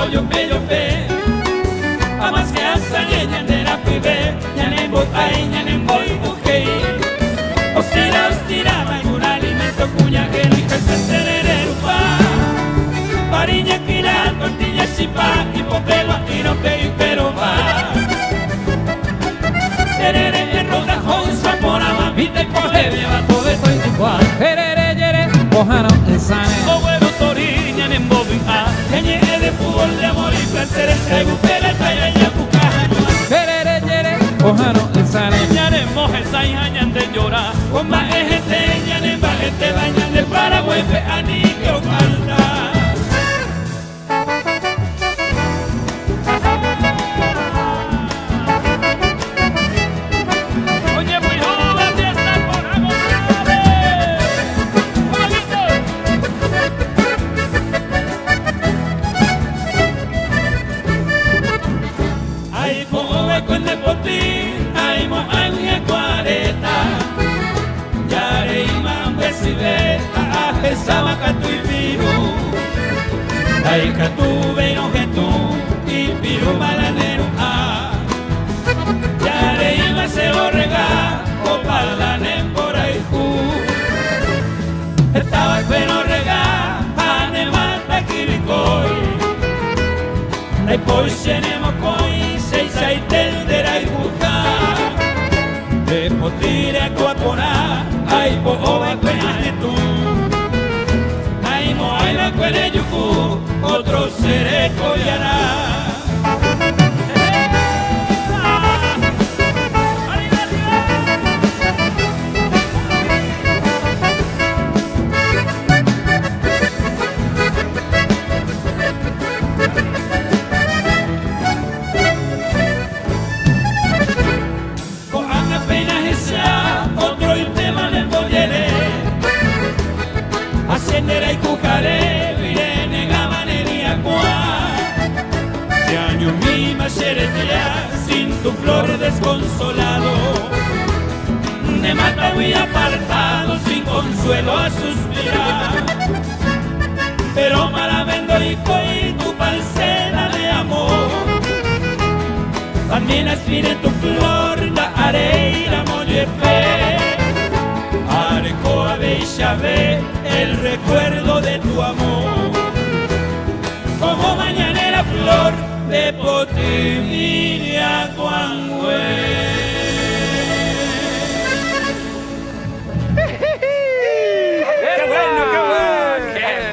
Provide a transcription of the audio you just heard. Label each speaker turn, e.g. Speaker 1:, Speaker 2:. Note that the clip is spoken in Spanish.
Speaker 1: yo pe amas que hasta ella de la pibe ya ne voy ahí ya ne voy okay ostira algún alimento cuña que ni que se tener pa pariña kira tortilla sipa y popelo y no pe pero va terere en rodajo por ama vite coge me va todo esto en tu cual
Speaker 2: Herere yere Ohano insane
Speaker 1: o huevo toriña ne voy a ñe de fútbol de amor y placer se bupera talla ya bucaño
Speaker 2: Herere yere Ohano insane
Speaker 1: ñane moje sai hañan de llorar con más gente ñane va gente bañan de Paraguay pe ani que falta ay que tu veno que tú y piru malanero a ya le iba se orrega o parlanen por ahí estaba pero rega ane mata kirikoi ay poi senemo koi sei sai tendera y buka de potire coapona ay po ova penane tú ay mo ay la cuele yuku otro seré collará. Con apenas esa otro el tema del bollere ascender y cucaré sin tu flor desconsolado me mata muy apartado sin consuelo a suspirar pero maravendo y tu parcela de amor también aspire tu flor la areira mollepe arecoa bella ve el recuerdo de tu amor como mañanera flor de Potimiria Guangüe.